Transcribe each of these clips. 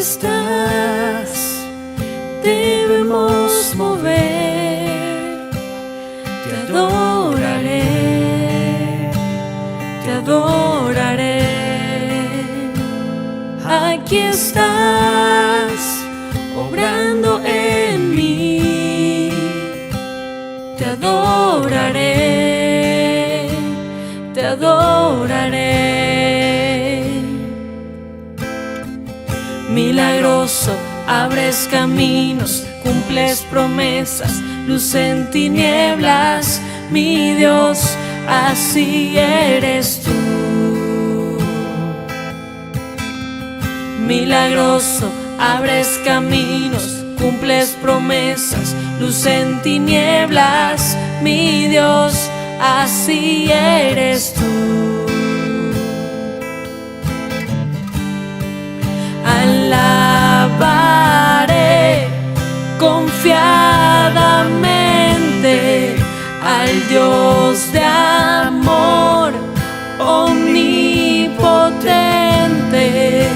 estás, debemos mover. Te adoraré, te adoraré. Aquí estás, obrando en mí. Te adoraré, te adoraré. Milagroso, abres caminos, cumples promesas, luz en tinieblas, mi Dios, así eres tú. Milagroso, abres caminos, cumples promesas, luz en tinieblas, mi Dios, así eres tú. Alabaré confiadamente al Dios de amor omnipotente,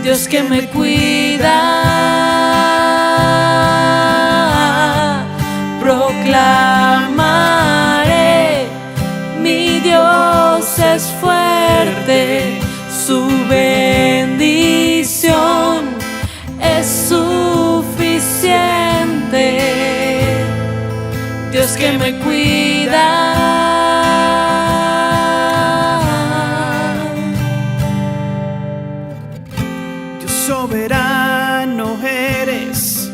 Dios que me cuida. Proclamaré, mi Dios es fuerte, su bendición es suficiente, Dios que me cuida. Dios soberano eres,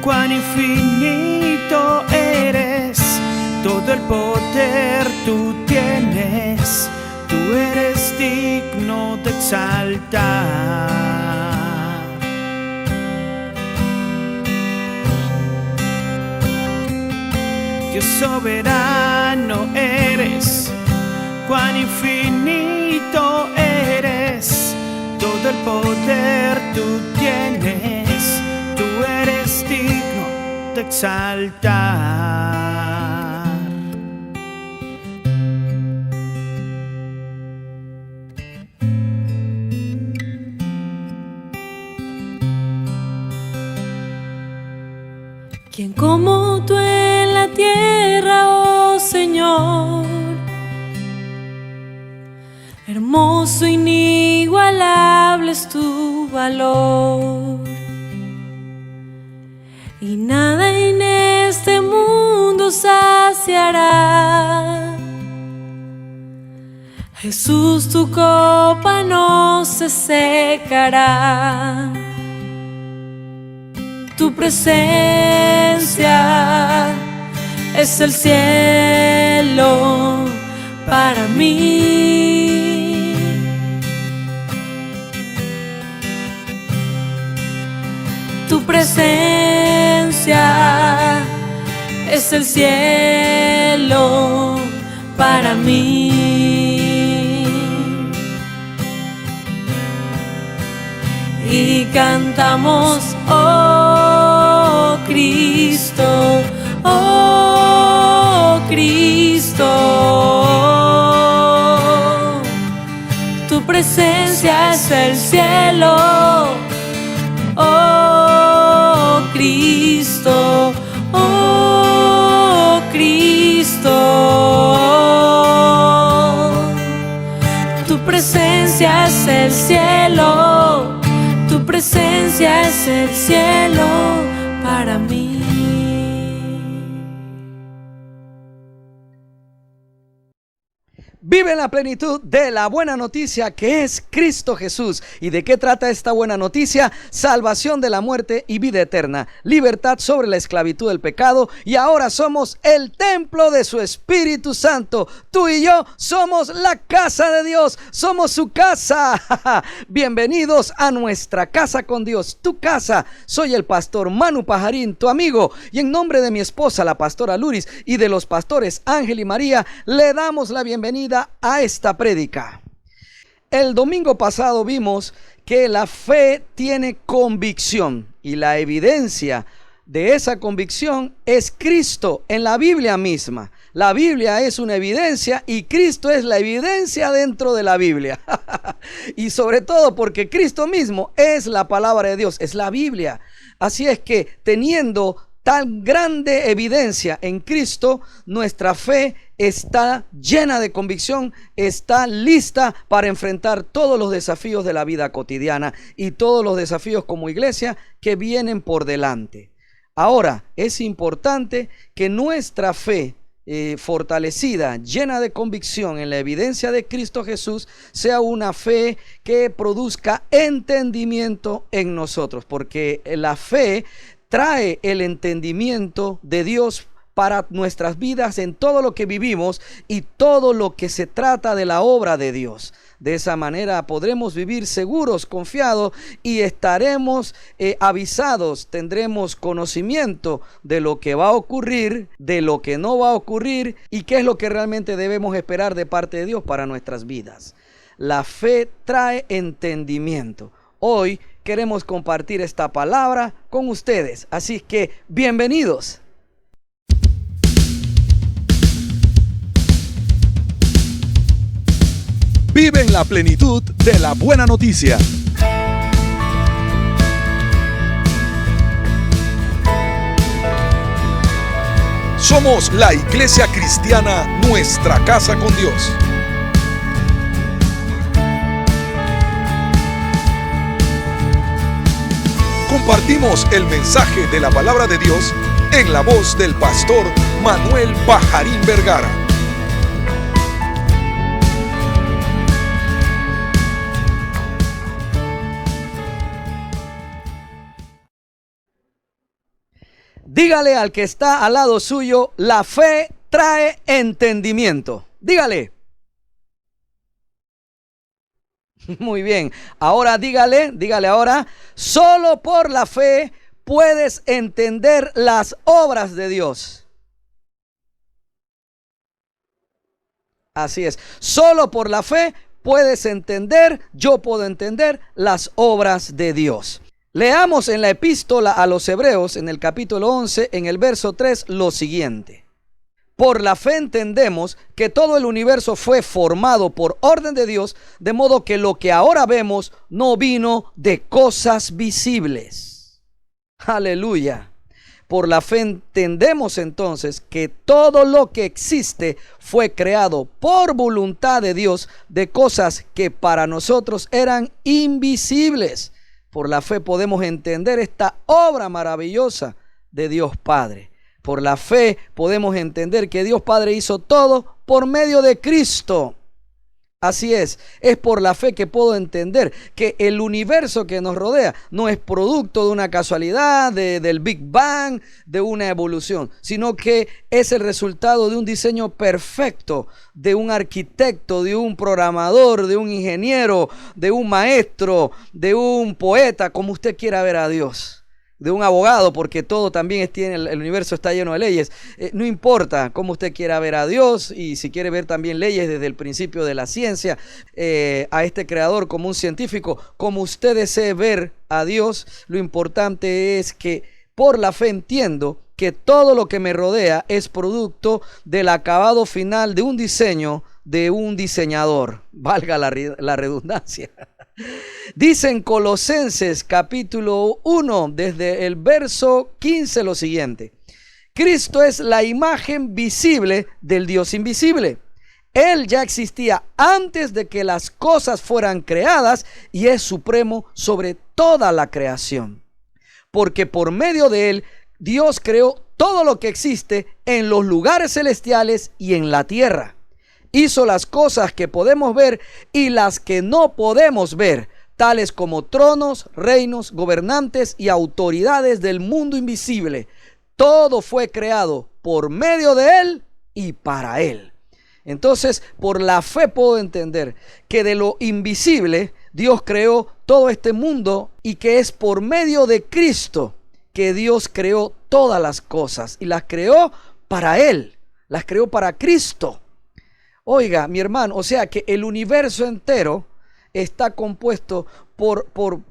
cuán infinito eres, todo el poder tú tienes, tú eres digno de exaltar. Dios soberano eres, cuán infinito eres, todo el poder tú tienes, tú eres digno de exaltar. ¿Quién como tú en la tierra, oh Señor? Hermoso, inigualable es tu valor, y nada en este mundo saciará. Jesús, tu copa no se secará. Tu presencia es el cielo para mí. Tu presencia es el cielo para mí. Y cantamos, oh Cristo, oh Cristo. Tu presencia es el cielo, oh Cristo, oh Cristo. Tu presencia es el cielo, tu presencia es el cielo para mí. Vive en la plenitud de la buena noticia que es Cristo Jesús. ¿Y de qué trata esta buena noticia? Salvación de la muerte y vida eterna, libertad sobre la esclavitud del pecado, y ahora somos el templo de su Espíritu Santo. Tú y yo somos la casa de Dios, somos su casa. Bienvenidos a nuestra casa con Dios, tu casa. Soy el pastor Manu Pajarín, tu amigo, y en nombre de mi esposa, la pastora Luris, y de los pastores Ángel y María, le damos la bienvenida a esta prédica. El domingo pasado vimos que la fe tiene convicción, y la evidencia de esa convicción es Cristo en la Biblia misma. La Biblia es una evidencia y Cristo es la evidencia dentro de la Biblia. Y sobre todo porque Cristo mismo es la palabra de Dios, es la Biblia. Así es que teniendo tan grande evidencia en Cristo, nuestra fe está llena de convicción, está lista para enfrentar todos los desafíos de la vida cotidiana y todos los desafíos como iglesia que vienen por delante. Ahora, es importante que nuestra fe fortalecida, llena de convicción en la evidencia de Cristo Jesús, sea una fe que produzca entendimiento en nosotros, porque la fe trae el entendimiento de Dios para nuestras vidas en todo lo que vivimos y todo lo que se trata de la obra de Dios. De esa manera podremos vivir seguros, confiados y estaremos avisados, tendremos conocimiento de lo que va a ocurrir, de lo que no va a ocurrir y qué es lo que realmente debemos esperar de parte de Dios para nuestras vidas. La fe trae entendimiento. Hoy queremos compartir esta palabra con ustedes, así que bienvenidos. Vive en la plenitud de la buena noticia. Somos la Iglesia Cristiana Nuestra Casa con Dios. Compartimos el mensaje de la palabra de Dios en la voz del pastor Manuel Pajarín Vergara. Dígale al que está al lado suyo, la fe trae entendimiento. Dígale. Muy bien. Ahora dígale ahora, solo por la fe puedes entender las obras de Dios. Así es. Solo por la fe puedes entender, yo puedo entender las obras de Dios. Leamos en la epístola a los Hebreos, en el capítulo 11, en el verso 3, lo siguiente. Por la fe entendemos que todo el universo fue formado por orden de Dios, de modo que lo que ahora vemos no vino de cosas visibles. Aleluya. Por la fe entendemos entonces que todo lo que existe fue creado por voluntad de Dios, de cosas que para nosotros eran invisibles. Por la fe podemos entender esta obra maravillosa de Dios Padre. Por la fe podemos entender que Dios Padre hizo todo por medio de Cristo. Así es por la fe que puedo entender que el universo que nos rodea no es producto de una casualidad, del Big Bang, de una evolución, sino que es el resultado de un diseño perfecto, de un arquitecto, de un programador, de un ingeniero, de un maestro, de un poeta, como usted quiera ver a Dios. De un abogado, porque todo también el universo está lleno de leyes. No importa cómo usted quiera ver a Dios, y si quiere ver también leyes desde el principio de la ciencia, a este creador como un científico, como usted desee ver a Dios, lo importante es que por la fe entiendo que todo lo que me rodea es producto del acabado final de un diseño de un diseñador, valga la redundancia. Dice en Colosenses capítulo 1, desde el verso 15 lo siguiente: Cristo es la imagen visible del Dios invisible. Él ya existía antes de que las cosas fueran creadas y es supremo sobre toda la creación. Porque por medio de Él, Dios creó todo lo que existe en los lugares celestiales y en la tierra. Hizo las cosas que podemos ver y las que no podemos ver, tales como tronos, reinos, gobernantes y autoridades del mundo invisible. Todo fue creado por medio de Él y para Él. Entonces, por la fe puedo entender que de lo invisible Dios creó todo este mundo y que es por medio de Cristo que Dios creó todas las cosas y las creó para Él, las creó para Cristo. Oiga, mi hermano, o sea que el universo entero está compuesto por,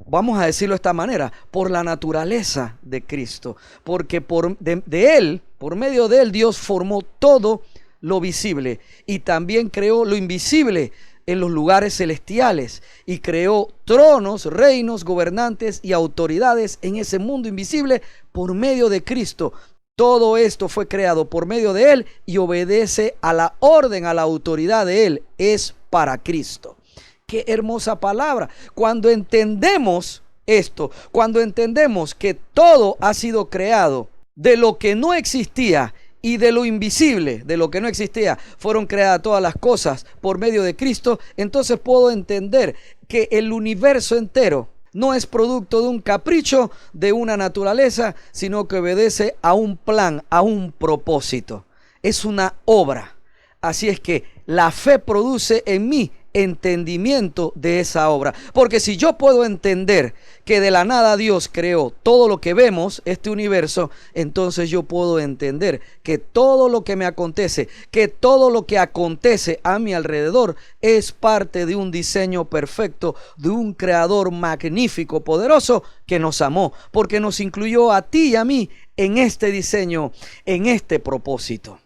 vamos a decirlo de esta manera, por la naturaleza de Cristo. Porque de Él, por medio de Él, Dios formó todo lo visible y también creó lo invisible en los lugares celestiales y creó tronos, reinos, gobernantes y autoridades en ese mundo invisible por medio de Cristo. Todo esto fue creado por medio de Él y obedece a la orden, a la autoridad de Él. Es para Cristo. Qué hermosa palabra. Cuando entendemos esto, cuando entendemos que todo ha sido creado de lo que no existía y de lo invisible, de lo que no existía, fueron creadas todas las cosas por medio de Cristo, entonces puedo entender que el universo entero no es producto de un capricho de una naturaleza, sino que obedece a un plan, a un propósito. Es una obra. Así es que la fe produce en mí entendimiento de esa obra. Porque si yo puedo entender que de la nada Dios creó todo lo que vemos, este universo, entonces yo puedo entender que todo lo que me acontece, que todo lo que acontece a mi alrededor es parte de un diseño perfecto, de un creador magnífico, poderoso, que nos amó, porque nos incluyó a ti y a mí en este diseño, en este propósito.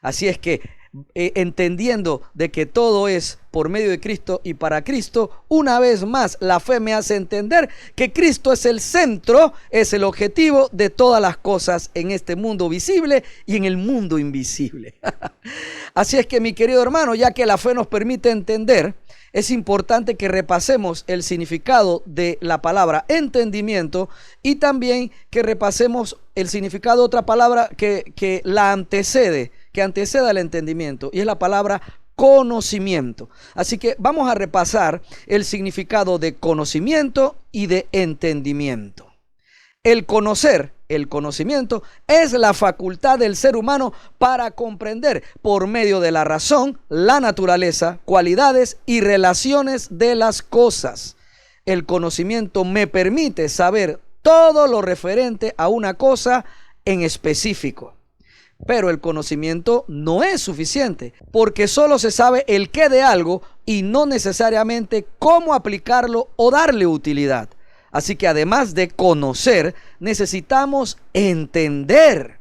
Así es que entendiendo de que todo es por medio de Cristo y para Cristo, una vez más la fe me hace entender que Cristo es el centro, es el objetivo de todas las cosas en este mundo visible y en el mundo invisible. Así es que, mi querido hermano, ya que la fe nos permite entender, es importante que repasemos el significado de la palabra entendimiento y también que repasemos el significado de otra palabra que la antecede, que antecede al entendimiento, y es la palabra conocimiento. Así que vamos a repasar el significado de conocimiento y de entendimiento. El conocer, el conocimiento, es la facultad del ser humano para comprender por medio de la razón la naturaleza, cualidades y relaciones de las cosas. El conocimiento me permite saber todo lo referente a una cosa en específico. Pero el conocimiento no es suficiente, porque solo se sabe el qué de algo y no necesariamente cómo aplicarlo o darle utilidad. Así que además de conocer, necesitamos entender,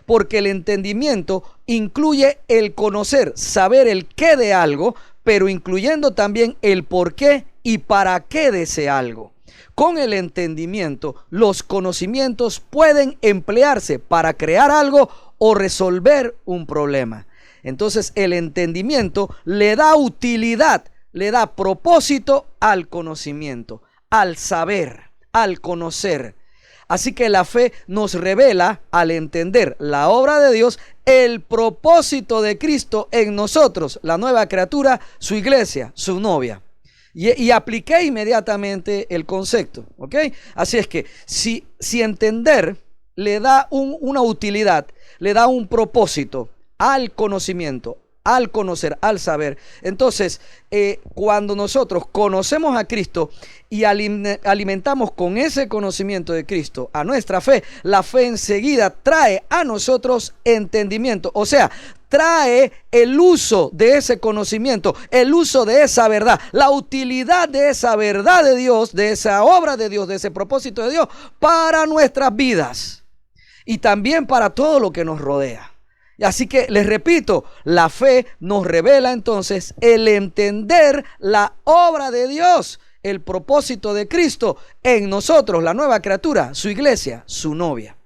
porque el entendimiento incluye el conocer, saber el qué de algo, pero incluyendo también el por qué y para qué de ese algo. Con el entendimiento, los conocimientos pueden emplearse para crear algo o resolver un problema. Entonces el entendimiento le da utilidad, le da propósito al conocimiento, al saber, al conocer. Así que la fe nos revela, al entender la obra de Dios, el propósito de Cristo en nosotros, la nueva criatura, su iglesia, su novia. Y apliqué inmediatamente el concepto, ¿ok? Así es que si entender le da una utilidad, le da un propósito al conocimiento, al conocer, al saber, entonces cuando nosotros conocemos a Cristo y alimentamos con ese conocimiento de Cristo a nuestra fe, la fe enseguida trae a nosotros entendimiento, o sea, trae el uso de ese conocimiento, el uso de esa verdad, la utilidad de esa verdad de Dios, de esa obra de Dios, de ese propósito de Dios para nuestras vidas y también para todo lo que nos rodea. Así que les repito, la fe nos revela entonces el entender la obra de Dios, el propósito de Cristo en nosotros, la nueva criatura, su iglesia, su novia.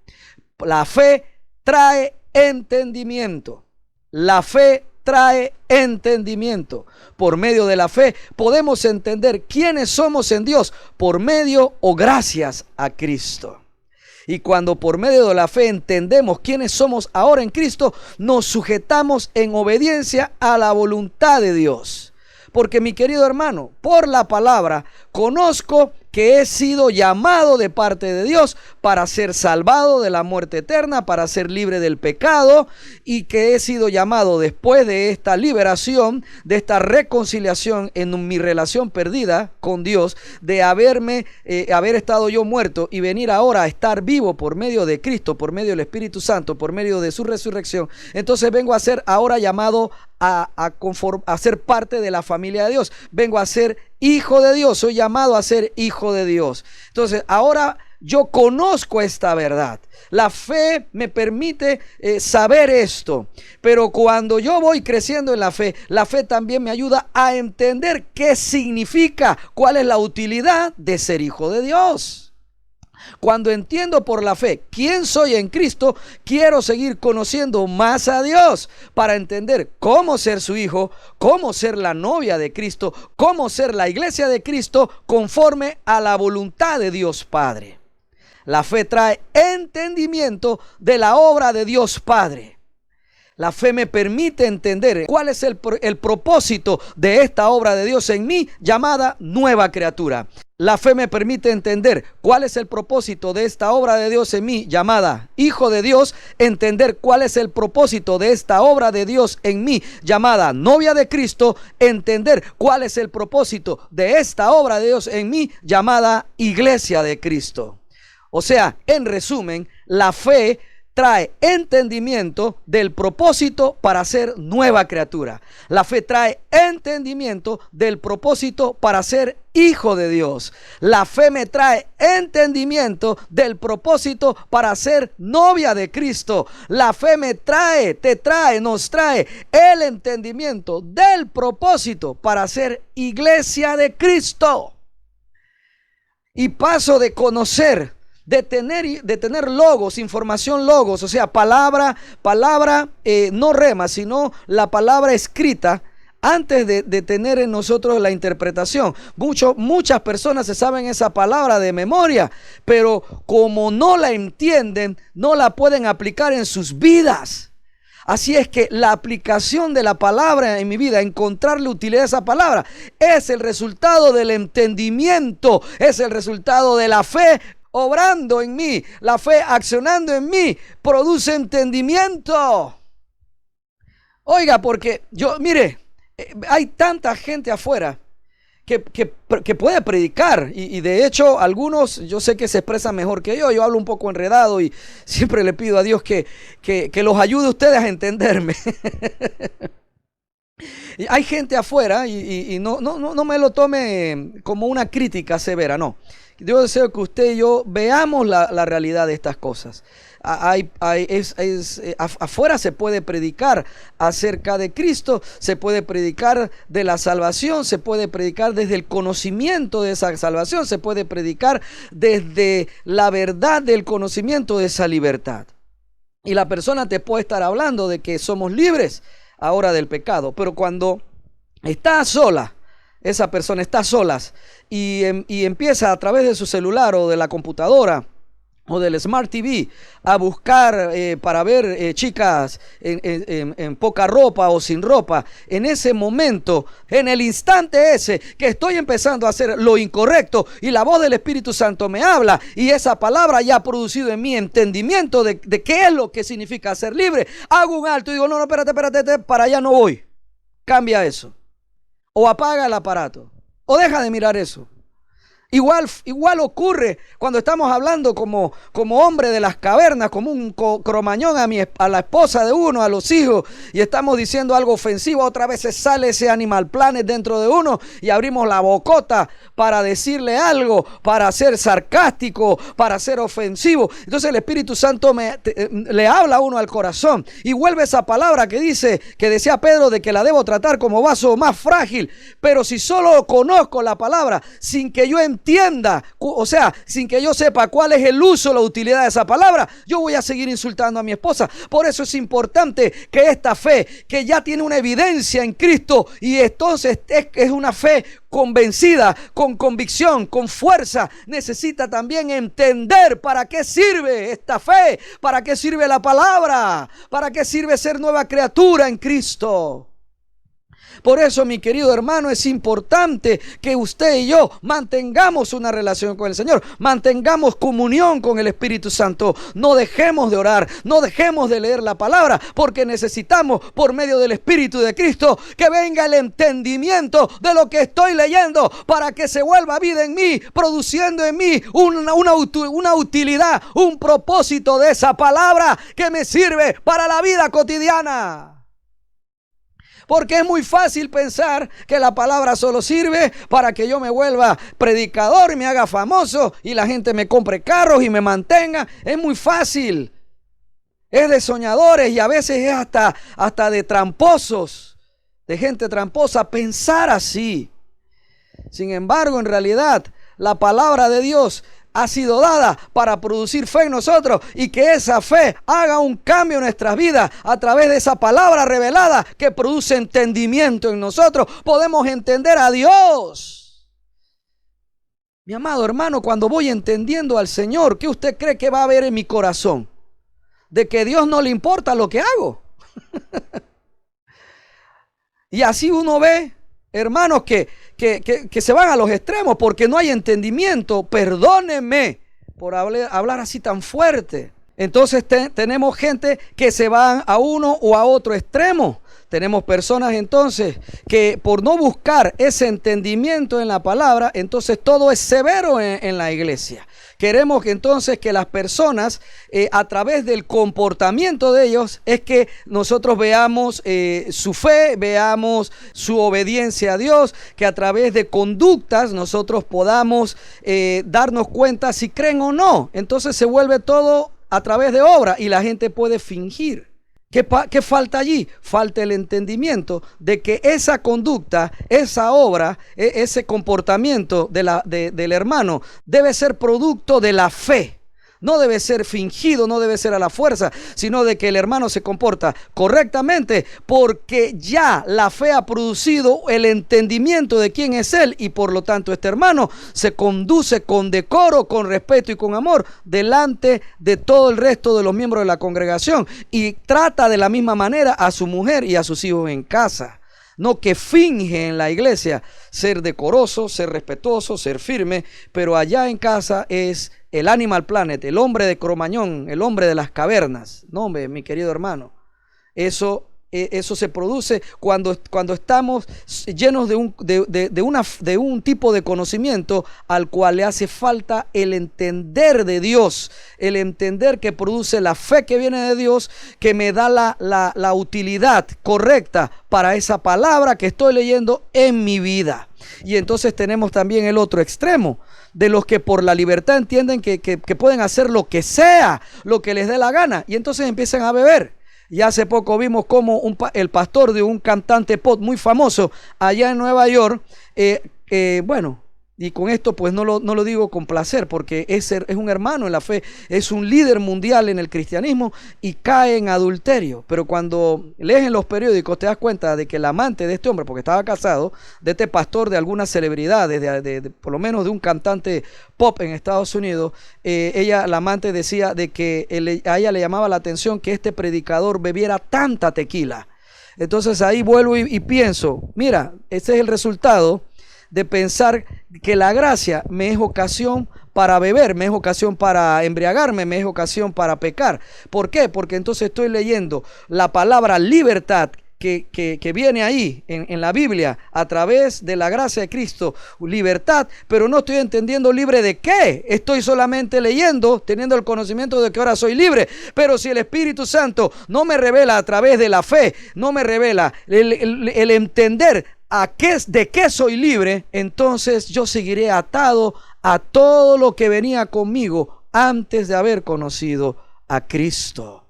La fe trae entendimiento. La fe trae entendimiento. Por medio de la fe podemos entender quiénes somos en Dios por medio o gracias a Cristo. Y cuando por medio de la fe entendemos quiénes somos ahora en Cristo, nos sujetamos en obediencia a la voluntad de Dios. Porque, mi querido hermano, por la palabra conozco que he sido llamado de parte de Dios para ser salvado de la muerte eterna, para ser libre del pecado, y que he sido llamado después de esta liberación, de esta reconciliación en mi relación perdida con Dios, de haber estado yo muerto y venir ahora a estar vivo por medio de Cristo, por medio del Espíritu Santo, por medio de su resurrección. Entonces vengo a ser ahora llamado a ser parte de la familia de Dios. Vengo a ser hijo de Dios, soy llamado a ser hijo de Dios. Entonces ahora yo conozco esta verdad. La fe me permite saber esto. Pero cuando yo voy creciendo en la fe también me ayuda a entender qué significa, cuál es la utilidad de ser hijo de Dios. Cuando entiendo por la fe quién soy en Cristo, quiero seguir conociendo más a Dios para entender cómo ser su hijo, cómo ser la novia de Cristo, cómo ser la iglesia de Cristo conforme a la voluntad de Dios Padre. La fe trae entendimiento de la obra de Dios Padre. La fe me permite entender cuál es el propósito de esta obra de Dios en mí, llamada nueva criatura. La fe me permite entender cuál es el propósito de esta obra de Dios en mí, llamada hijo de Dios, entender cuál es el propósito de esta obra de Dios en mí, llamada novia de Cristo, entender cuál es el propósito de esta obra de Dios en mí, llamada iglesia de Cristo. O sea, en resumen, la fe trae entendimiento del propósito para ser nueva criatura. La fe trae entendimiento del propósito para ser hijo de Dios. La fe me trae entendimiento del propósito para ser novia de Cristo. La fe me trae, nos trae el entendimiento del propósito para ser iglesia de Cristo. Y paso de conocer, de tener logos, información logos, o sea, palabra, no rema, sino la palabra escrita, antes de tener en nosotros la interpretación. Muchas personas se saben esa palabra de memoria, pero como no la entienden, no la pueden aplicar en sus vidas. Así es que la aplicación de la palabra en mi vida, encontrarle utilidad a esa palabra, es el resultado del entendimiento, es el resultado de la fe obrando en mí. La fe accionando en mí produce entendimiento. Oiga, porque mire, hay tanta gente afuera que puede predicar y de hecho algunos yo sé que se expresan mejor que yo hablo un poco enredado y siempre le pido a Dios que los ayude a ustedes a entenderme. Hay gente afuera y no me lo tome como una crítica severa, no. Yo deseo que usted y yo veamos la realidad de estas cosas. Afuera se puede predicar acerca de Cristo, se puede predicar de la salvación, se puede predicar desde el conocimiento de esa salvación, se puede predicar desde la verdad del conocimiento de esa libertad. Y la persona te puede estar hablando de que somos libres ahora del pecado, pero cuando está sola, esa persona está solas y empieza a través de su celular o de la computadora o del Smart TV a buscar para ver chicas en poca ropa o sin ropa. En ese momento, en el instante ese que estoy empezando a hacer lo incorrecto y la voz del Espíritu Santo me habla y esa palabra ya ha producido en mí entendimiento de qué es lo que significa ser libre, hago un alto y digo, no, espérate, para allá no voy. Cambia eso. O apaga el aparato. O deja de mirar eso. Igual ocurre cuando estamos hablando como hombre de las cavernas, como un cromañón a la esposa de uno, a los hijos, y estamos diciendo algo ofensivo. Otra vez se sale ese Animal Planet dentro de uno y abrimos la bocota para decirle algo, para ser sarcástico, para ser ofensivo. Entonces el Espíritu Santo le habla a uno al corazón y vuelve esa palabra que decía Pedro, de que la debo tratar como vaso más frágil. Pero si solo conozco la palabra sin que yo entienda, o sea, sin que yo sepa cuál es el uso, la utilidad de esa palabra, yo voy a seguir insultando a mi esposa. Por eso es importante que esta fe, que ya tiene una evidencia en Cristo, y entonces es una fe convencida, con convicción, con fuerza, necesita también entender para qué sirve esta fe, para qué sirve la palabra, para qué sirve ser nueva criatura en Cristo. Por eso, mi querido hermano, es importante que usted y yo mantengamos una relación con el Señor, mantengamos comunión con el Espíritu Santo, no dejemos de orar, no dejemos de leer la palabra, porque necesitamos, por medio del Espíritu de Cristo, que venga el entendimiento de lo que estoy leyendo, para que se vuelva vida en mí, produciendo en mí una utilidad, un propósito de esa palabra que me sirve para la vida cotidiana. Porque es muy fácil pensar que la palabra solo sirve para que yo me vuelva predicador y me haga famoso y la gente me compre carros y me mantenga. Es muy fácil. Es de soñadores y a veces es hasta de tramposos, de gente tramposa pensar así. Sin embargo, en realidad, la palabra de Dios ha sido dada para producir fe en nosotros y que esa fe haga un cambio en nuestras vidas a través de esa palabra revelada que produce entendimiento en nosotros. Podemos entender a Dios. Mi amado hermano, cuando voy entendiendo al Señor, ¿qué usted cree que va a haber en mi corazón? De que a Dios no le importa lo que hago. Y así uno ve hermanos que se van a los extremos porque no hay entendimiento. Perdónenme por hablar así tan fuerte. Entonces tenemos gente que se van a uno o a otro extremo. Tenemos personas entonces que por no buscar ese entendimiento en la palabra, entonces todo es severo en la iglesia. Queremos que entonces que las personas a través del comportamiento de ellos es que nosotros veamos su fe, veamos su obediencia a Dios, que a través de conductas nosotros podamos darnos cuenta si creen o no. Entonces se vuelve todo a través de obra y la gente puede fingir. ¿Qué falta allí? Falta el entendimiento de que esa conducta, esa obra, ese comportamiento del hermano debe ser producto de la fe. No debe ser fingido, no debe ser a la fuerza, sino de que el hermano se comporta correctamente porque ya la fe ha producido el entendimiento de quién es él y por lo tanto este hermano se conduce con decoro, con respeto y con amor delante de todo el resto de los miembros de la congregación y trata de la misma manera a su mujer y a sus hijos en casa. No que finge en la iglesia ser decoroso, ser respetuoso, ser firme, pero allá en casa es el Animal Planet, el hombre de Cromañón, el hombre de las cavernas. No, hombre, mi querido hermano, eso se produce cuando estamos llenos de un tipo de conocimiento al cual le hace falta el entender de Dios, el entender que produce la fe que viene de Dios, que me da la utilidad correcta para esa palabra que estoy leyendo en mi vida. Y entonces tenemos también el otro extremo, de los que por la libertad entienden que pueden hacer lo que sea, lo que les dé la gana, y entonces empiezan a beber. Y hace poco vimos cómo el pastor de un cantante pop muy famoso allá en Nueva York, bueno, y con esto pues no lo digo con placer porque es un hermano en la fe, es un líder mundial en el cristianismo y cae en adulterio. Pero cuando lees en los periódicos te das cuenta de que el amante de este hombre, porque estaba casado, de este pastor de algunas celebridades, por lo menos de un cantante pop en Estados Unidos, la amante decía de que a ella le llamaba la atención que este predicador bebiera tanta tequila. Entonces ahí vuelvo y pienso, mira, ese es el resultado de pensar que la gracia me es ocasión para beber, me es ocasión para embriagarme, me es ocasión para pecar. ¿Por qué? Porque entonces estoy leyendo la palabra libertad que viene ahí en la Biblia a través de la gracia de Cristo, libertad, pero no estoy entendiendo libre de qué. Estoy solamente leyendo, teniendo el conocimiento de que ahora soy libre, pero si el Espíritu Santo no me revela a través de la fe, no me revela el entender de qué soy libre, entonces yo seguiré atado a todo lo que venía conmigo antes de haber conocido a Cristo.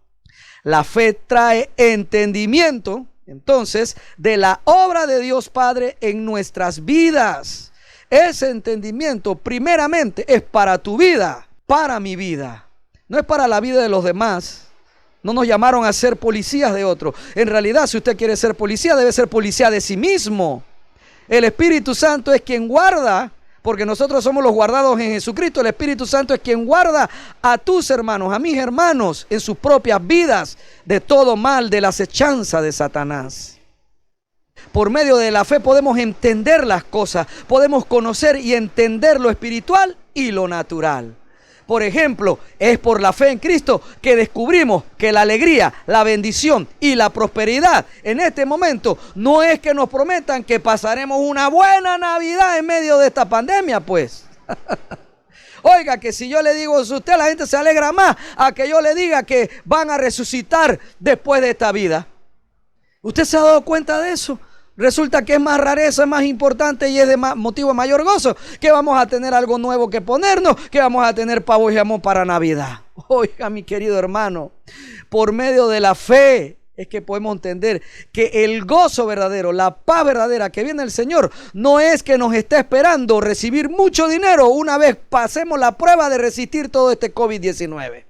La fe trae entendimiento, entonces, de la obra de Dios Padre en nuestras vidas. Ese entendimiento primeramente es para tu vida, para mi vida, no es para la vida de los demás. No nos llamaron a ser policías de otros. En realidad, si usted quiere ser policía, debe ser policía de sí mismo. El Espíritu Santo es quien guarda, porque nosotros somos los guardados en Jesucristo. El Espíritu Santo es quien guarda a tus hermanos, a mis hermanos, en sus propias vidas, de todo mal, de la acechanza de Satanás. Por medio de la fe podemos entender las cosas, podemos conocer y entender lo espiritual y lo natural. Por ejemplo, es por la fe en Cristo que descubrimos que la alegría, la bendición y la prosperidad en este momento no es que nos prometan que pasaremos una buena Navidad en medio de esta pandemia, pues. Oiga, que si yo le digo eso a usted, la gente se alegra más a que yo le diga que van a resucitar después de esta vida. ¿Usted se ha dado cuenta de eso? Resulta que es más rareza, es más importante y es de motivo de mayor gozo que vamos a tener algo nuevo que ponernos, que vamos a tener pavo y jamón para Navidad. Oiga, mi querido hermano, por medio de la fe es que podemos entender que el gozo verdadero, la paz verdadera que viene del Señor, no es que nos esté esperando recibir mucho dinero una vez pasemos la prueba de resistir todo este COVID-19.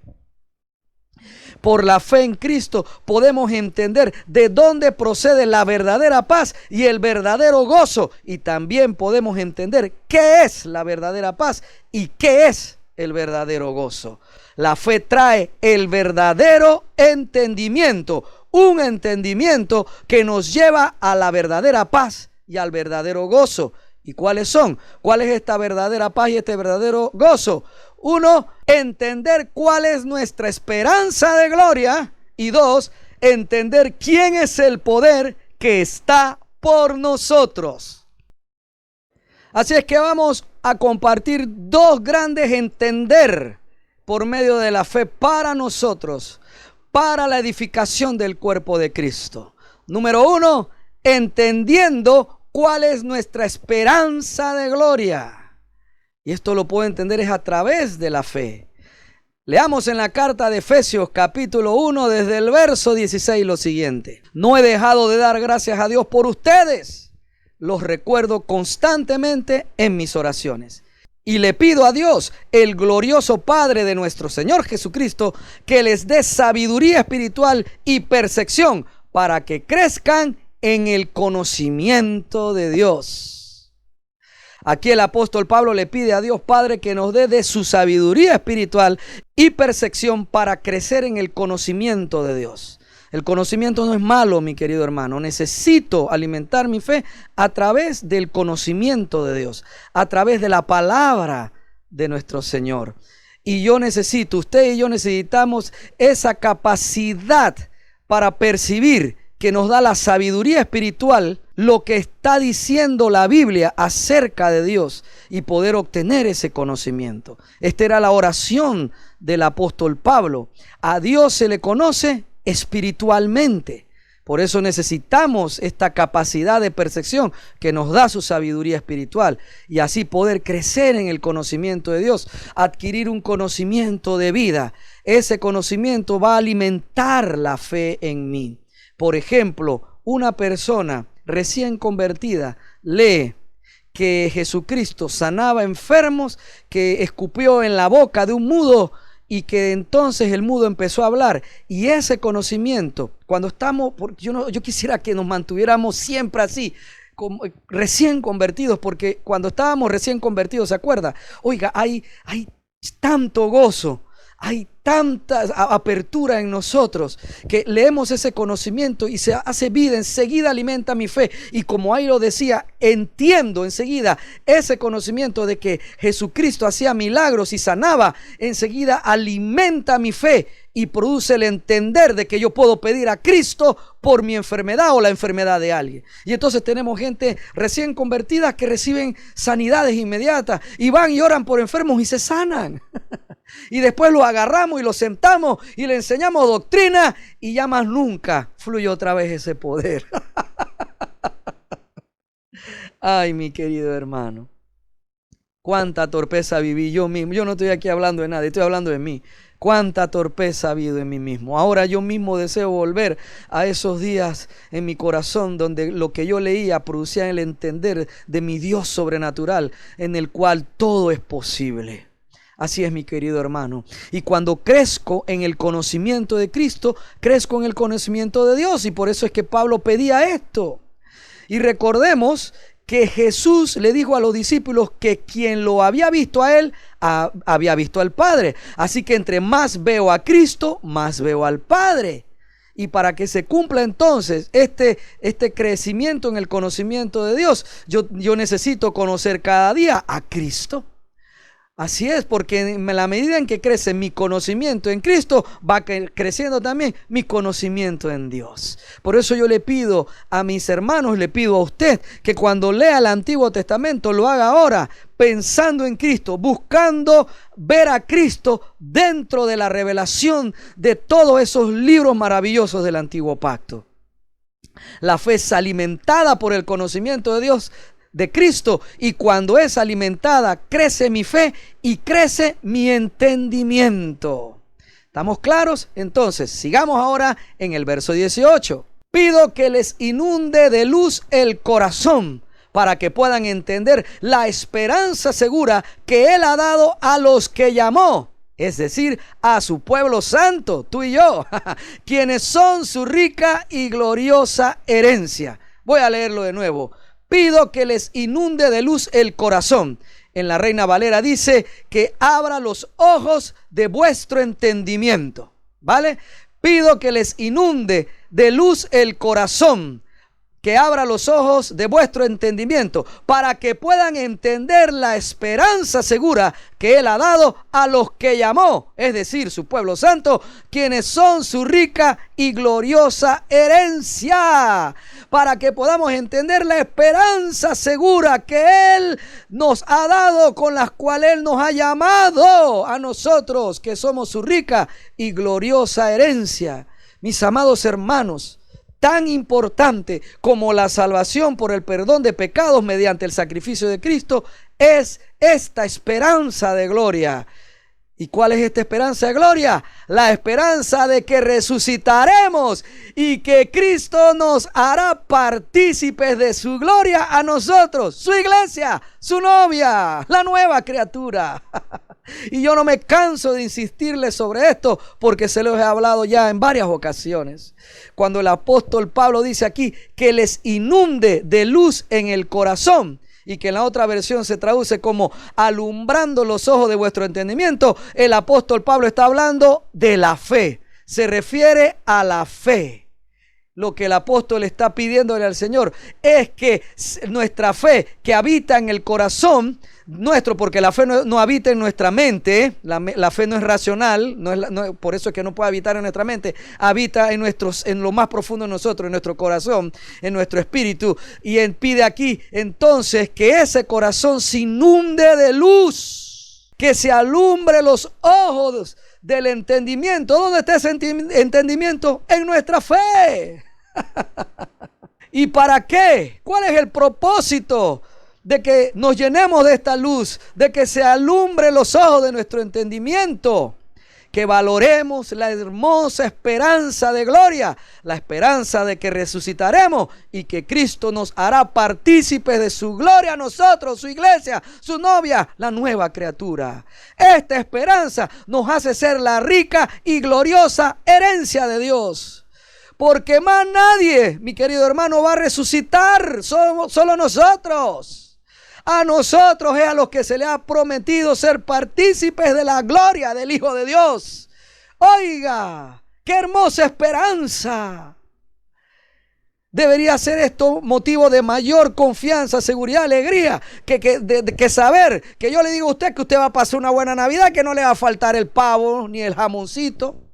Por la fe en Cristo podemos entender de dónde procede la verdadera paz y el verdadero gozo. Y también podemos entender qué es la verdadera paz y qué es el verdadero gozo. La fe trae el verdadero entendimiento, un entendimiento que nos lleva a la verdadera paz y al verdadero gozo. ¿Y cuáles son? ¿Cuál es esta verdadera paz y este verdadero gozo? Uno, entender cuál es nuestra esperanza de gloria. Y dos, entender quién es el poder que está por nosotros. Así es que vamos a compartir dos grandes entender por medio de la fe para nosotros, para la edificación del cuerpo de Cristo. Número uno, entendiendo cuál es nuestra esperanza de gloria. Y esto lo puedo entender es a través de la fe. Leamos en la carta de Efesios capítulo 1 desde el verso 16 lo siguiente. No he dejado de dar gracias a Dios por ustedes. Los recuerdo constantemente en mis oraciones. Y le pido a Dios, el glorioso Padre de nuestro Señor Jesucristo, que les dé sabiduría espiritual y percepción para que crezcan en el conocimiento de Dios. Aquí el apóstol Pablo le pide a Dios Padre que nos dé de su sabiduría espiritual y percepción para crecer en el conocimiento de Dios. El conocimiento no es malo, mi querido hermano. Necesito alimentar mi fe a través del conocimiento de Dios, a través de la palabra de nuestro Señor. Y yo necesito, usted y yo necesitamos esa capacidad para percibir que nos da la sabiduría espiritual, lo que está diciendo la Biblia acerca de Dios y poder obtener ese conocimiento. Esta era la oración del apóstol Pablo. A Dios se le conoce espiritualmente. Por eso necesitamos esta capacidad de percepción que nos da su sabiduría espiritual y así poder crecer en el conocimiento de Dios, adquirir un conocimiento de vida. Ese conocimiento va a alimentar la fe en mí. Por ejemplo, una persona recién convertida lee que Jesucristo sanaba enfermos, que escupió en la boca de un mudo y que entonces el mudo empezó a hablar. Y ese conocimiento, cuando estamos, yo quisiera que nos mantuviéramos siempre así, como recién convertidos, porque cuando estábamos recién convertidos, ¿se acuerda? Oiga, hay tanto gozo, hay tanta apertura en nosotros que leemos ese conocimiento y se hace vida, enseguida alimenta mi fe. Y como ahí lo decía, entiendo enseguida ese conocimiento de que Jesucristo hacía milagros y sanaba, enseguida alimenta mi fe y produce el entender de que yo puedo pedir a Cristo por mi enfermedad o la enfermedad de alguien. Y entonces tenemos gente recién convertida que reciben sanidades inmediatas y van y oran por enfermos y se sanan. Y después los agarramos y los sentamos y le enseñamos doctrina y ya más nunca fluye otra vez ese poder. Ay, mi querido hermano, cuánta torpeza viví yo mismo. Yo no estoy aquí hablando de nadie, estoy hablando de mí. Cuánta torpeza ha habido en mí mismo. Ahora yo mismo deseo volver a esos días en mi corazón donde lo que yo leía producía el entender de mi Dios sobrenatural, en el cual todo es posible. Así es, mi querido hermano. Y cuando crezco en el conocimiento de Cristo, crezco en el conocimiento de Dios. Y por eso es que Pablo pedía esto. Y recordemos que Jesús le dijo a los discípulos que quien lo había visto a él, había visto al Padre. Así que entre más veo a Cristo, más veo al Padre. Y para que se cumpla entonces este crecimiento en el conocimiento de Dios, yo necesito conocer cada día a Cristo. Así es, porque en la medida en que crece mi conocimiento en Cristo, va creciendo también mi conocimiento en Dios. Por eso yo le pido a mis hermanos, le pido a usted, que cuando lea el Antiguo Testamento lo haga ahora, pensando en Cristo, buscando ver a Cristo dentro de la revelación de todos esos libros maravillosos del Antiguo Pacto. La fe es alimentada por el conocimiento de Dios, de Cristo, y cuando es alimentada, crece mi fe y crece mi entendimiento. ¿Estamos claros? Entonces, sigamos ahora en el verso 18. Pido que les inunde de luz el corazón, para que puedan entender la esperanza segura que Él ha dado a los que llamó, es decir, a su pueblo santo, tú y yo, quienes son su rica y gloriosa herencia. Voy a leerlo de nuevo. Pido que les inunde de luz el corazón. En la Reina Valera dice que abra los ojos de vuestro entendimiento, ¿vale? Pido que les inunde de luz el corazón, que abra los ojos de vuestro entendimiento, para que puedan entender la esperanza segura que Él ha dado a los que llamó, es decir, su pueblo santo, quienes son su rica y gloriosa herencia, para que podamos entender la esperanza segura que Él nos ha dado, con las cuales Él nos ha llamado a nosotros, que somos su rica y gloriosa herencia. Mis amados hermanos, tan importante como la salvación por el perdón de pecados mediante el sacrificio de Cristo es esta esperanza de gloria. ¿Y cuál es esta esperanza de gloria? La esperanza de que resucitaremos y que Cristo nos hará partícipes de su gloria a nosotros, su iglesia, su novia, la nueva criatura. Y yo no me canso de insistirles sobre esto, porque se los he hablado ya en varias ocasiones. Cuando el apóstol Pablo dice aquí que les inunde de luz en el corazón, y que en la otra versión se traduce como alumbrando los ojos de vuestro entendimiento, el apóstol Pablo está hablando de la fe. Se refiere a la fe. Lo que el apóstol está pidiéndole al Señor es que nuestra fe, que habita en el corazón nuestro, porque la fe no habita en nuestra mente, la fe no es racional, por eso es que no puede habitar en nuestra mente, habita en lo más profundo de nosotros, en nuestro corazón, en nuestro espíritu, y Él pide aquí entonces que ese corazón se inunde de luz, que se alumbre los ojos del entendimiento. ¿Dónde está ese entendimiento? En nuestra fe. ¿Y para qué? ¿Cuál es el propósito de que nos llenemos de esta luz? De que se alumbre los ojos de nuestro entendimiento, que valoremos la hermosa esperanza de gloria, la esperanza de que resucitaremos y que Cristo nos hará partícipes de su gloria a nosotros, su iglesia, su novia, la nueva criatura. Esta esperanza nos hace ser la rica y gloriosa herencia de Dios. Porque más nadie, mi querido hermano, va a resucitar, solo nosotros. A nosotros es a los que se le ha prometido ser partícipes de la gloria del Hijo de Dios. Oiga, qué hermosa esperanza. Debería ser esto motivo de mayor confianza, seguridad, alegría, que saber que yo le digo a usted que usted va a pasar una buena Navidad, que no le va a faltar el pavo ni el jamoncito.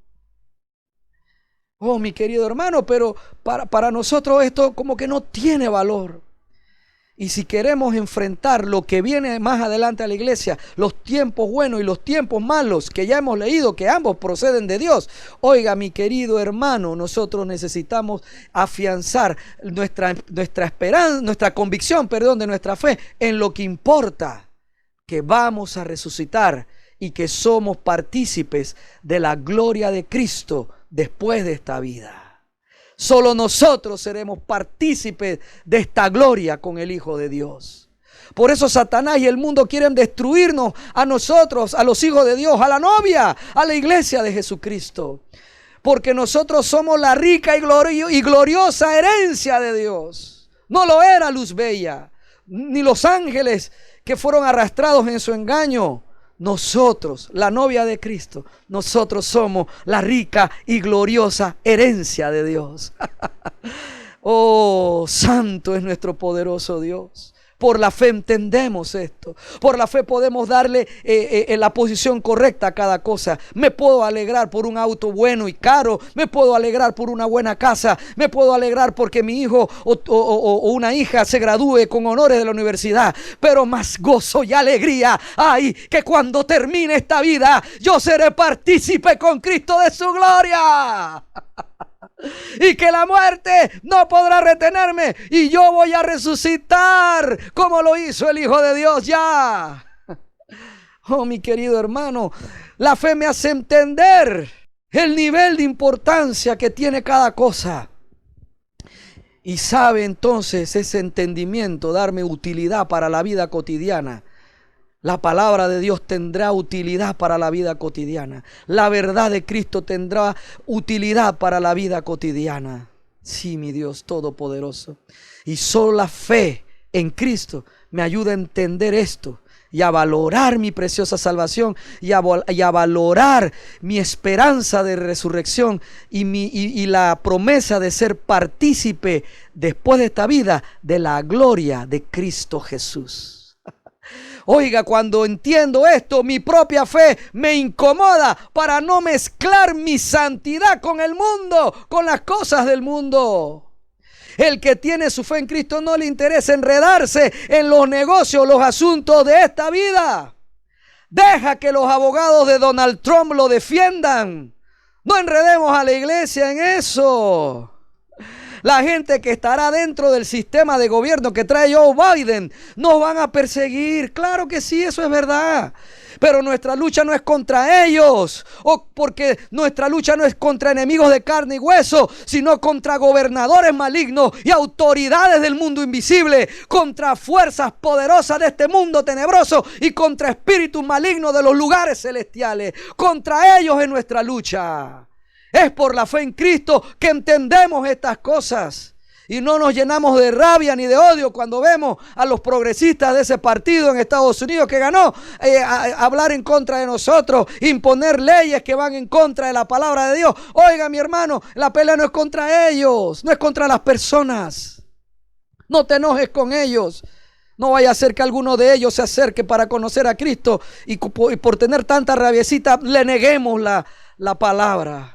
Oh, mi querido hermano, pero para nosotros esto como que no tiene valor. Y si queremos enfrentar lo que viene más adelante a la iglesia, los tiempos buenos y los tiempos malos que ya hemos leído, que ambos proceden de Dios. Oiga, mi querido hermano, nosotros necesitamos afianzar nuestra esperanza, nuestra convicción, de nuestra fe en lo que importa, que vamos a resucitar y que somos partícipes de la gloria de Cristo después de esta vida. Solo nosotros seremos partícipes de esta gloria con el Hijo de Dios. Por eso Satanás y el mundo quieren destruirnos a nosotros, a los hijos de Dios, a la novia, a la iglesia de Jesucristo. Porque nosotros somos la rica y gloriosa herencia de Dios. No lo era Luz Bella, ni los ángeles que fueron arrastrados en su engaño. Nosotros, la novia de Cristo, nosotros somos la rica y gloriosa herencia de Dios. Oh, santo es nuestro poderoso Dios. Por la fe entendemos esto. Por la fe podemos darle la posición correcta a cada cosa. Me puedo alegrar por un auto bueno y caro. Me puedo alegrar por una buena casa. Me puedo alegrar porque mi hijo o una hija se gradúe con honores de la universidad. Pero más gozo y alegría hay que cuando termine esta vida yo seré partícipe con Cristo de su gloria. Y que la muerte no podrá retenerme. Y yo voy a resucitar como lo hizo el Hijo de Dios ya. Oh, mi querido hermano, la fe me hace entender el nivel de importancia que tiene cada cosa. Y sabe entonces ese entendimiento darme utilidad para la vida cotidiana. La palabra de Dios tendrá utilidad para la vida cotidiana. La verdad de Cristo tendrá utilidad para la vida cotidiana. Sí, mi Dios Todopoderoso. Y solo la fe en Cristo me ayuda a entender esto y a valorar mi preciosa salvación y a valorar mi esperanza de resurrección y la promesa de ser partícipe después de esta vida de la gloria de Cristo Jesús. Oiga, cuando entiendo esto, mi propia fe me incomoda para no mezclar mi santidad con el mundo, con las cosas del mundo. El que tiene su fe en Cristo no le interesa enredarse en los negocios, los asuntos de esta vida. Deja que los abogados de Donald Trump lo defiendan. No enredemos a la iglesia en eso. La gente que estará dentro del sistema de gobierno que trae Joe Biden nos van a perseguir. Claro que sí, eso es verdad. Pero nuestra lucha no es contra ellos, o porque nuestra lucha no es contra enemigos de carne y hueso, sino contra gobernadores malignos y autoridades del mundo invisible, contra fuerzas poderosas de este mundo tenebroso y contra espíritus malignos de los lugares celestiales. Contra ellos es nuestra lucha. Es por la fe en Cristo que entendemos estas cosas y no nos llenamos de rabia ni de odio cuando vemos a los progresistas de ese partido en Estados Unidos que ganó hablar en contra de nosotros, imponer leyes que van en contra de la palabra de Dios. Oiga, mi hermano, la pelea no es contra ellos, no es contra las personas. No te enojes con ellos. No vaya a ser que alguno de ellos se acerque para conocer a Cristo y por tener tanta rabiecita le neguemos la palabra.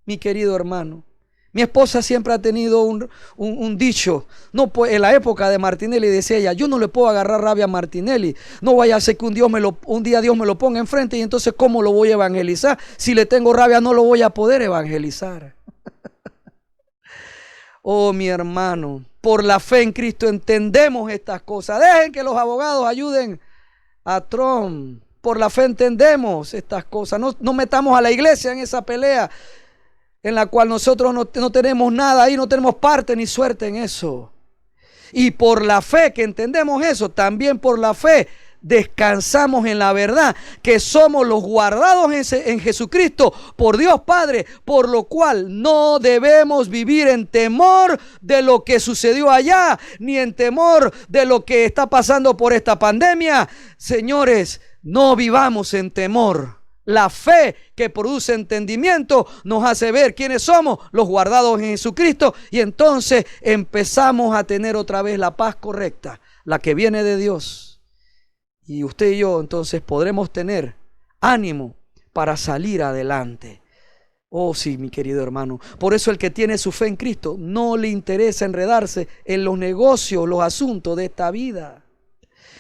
Mi querido hermano, mi esposa siempre ha tenido un dicho. No, pues, en la época de Martinelli decía ella, yo no le puedo agarrar rabia a Martinelli. No vaya a ser que un día Dios me lo ponga enfrente y entonces ¿cómo lo voy a evangelizar? Si le tengo rabia no lo voy a poder evangelizar. Oh, mi hermano, por la fe en Cristo entendemos estas cosas. Dejen que los abogados ayuden a Trump. Por la fe entendemos estas cosas. No metamos a la iglesia en esa pelea en la cual nosotros no tenemos nada ahí, no tenemos parte ni suerte en eso. Y por la fe que entendemos eso, también por la fe descansamos en la verdad, que somos los guardados en Jesucristo por Dios Padre, por lo cual no debemos vivir en temor de lo que sucedió allá, ni en temor de lo que está pasando por esta pandemia. Señores, no vivamos en temor. La fe que produce entendimiento nos hace ver quiénes somos, los guardados en Jesucristo, y entonces empezamos a tener otra vez la paz correcta, la que viene de Dios. Y usted y yo entonces podremos tener ánimo para salir adelante. Oh sí, mi querido hermano. Por eso el que tiene su fe en Cristo no le interesa enredarse en los negocios, los asuntos de esta vida.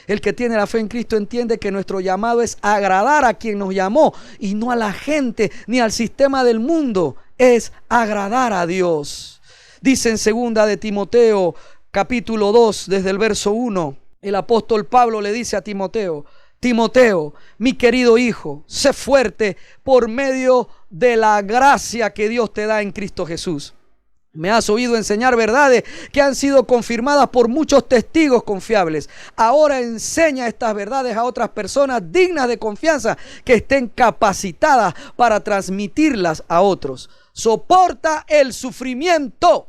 El que tiene la fe en Cristo entiende que nuestro llamado es agradar a quien nos llamó y no a la gente ni al sistema del mundo. Es agradar a Dios. Dice en 2 de Timoteo, capítulo 2, desde el verso 1, el apóstol Pablo le dice a Timoteo: Timoteo, mi querido hijo, sé fuerte por medio de la gracia que Dios te da en Cristo Jesús. Me has oído enseñar verdades que han sido confirmadas por muchos testigos confiables. Ahora enseña estas verdades a otras personas dignas de confianza que estén capacitadas para transmitirlas a otros. Soporta el sufrimiento.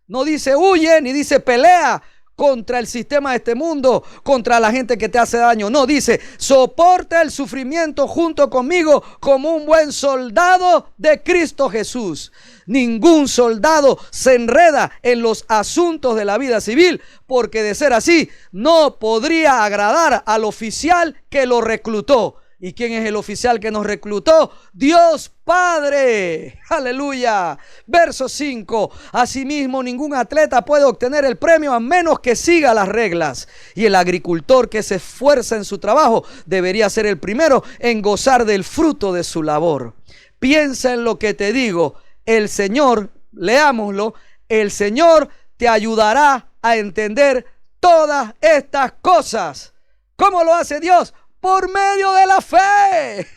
No dice huye ni dice pelea contra el sistema de este mundo, contra la gente que te hace daño. No, dice soporta el sufrimiento junto conmigo como un buen soldado de Cristo Jesús. Ningún soldado se enreda en los asuntos de la vida civil, porque de ser así no podría agradar al oficial que lo reclutó. ¿Y quién es el oficial que nos reclutó? Dios Padre. Aleluya. Verso 5. Asimismo, ningún atleta puede obtener el premio a menos que siga las reglas. Y el agricultor que se esfuerza en su trabajo debería ser el primero en gozar del fruto de su labor. Piensa en lo que te digo. El Señor leámoslo, el Señor te ayudará a entender todas estas cosas. ¿Cómo lo hace Dios? Por medio de la fe.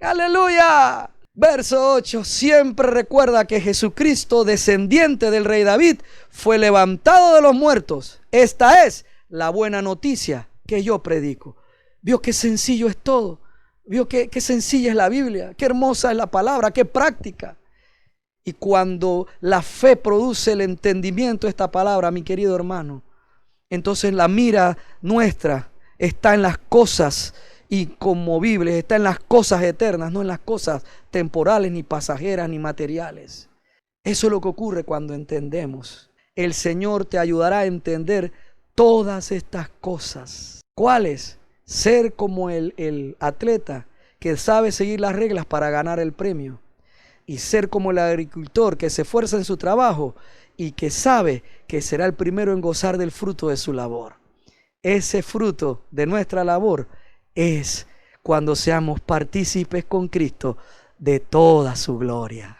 Aleluya. Verso 8, siempre recuerda que Jesucristo, descendiente del rey David, fue levantado de los muertos. Esta es la buena noticia que yo predico. ¿Vio qué sencillo es todo? ¿Vio qué sencilla es la Biblia? Qué hermosa es la palabra, qué práctica. Y cuando la fe produce el entendimiento de esta palabra, mi querido hermano, entonces la mira nuestra está en las cosas inconmovibles, está en las cosas eternas, no en las cosas temporales, ni pasajeras, ni materiales. Eso es lo que ocurre cuando entendemos. El Señor te ayudará a entender todas estas cosas. ¿Cuáles? Ser como el atleta que sabe seguir las reglas para ganar el premio. Y ser como el agricultor que se esfuerza en su trabajo y que sabe que será el primero en gozar del fruto de su labor. Ese fruto de nuestra labor es cuando seamos partícipes con Cristo de toda su gloria.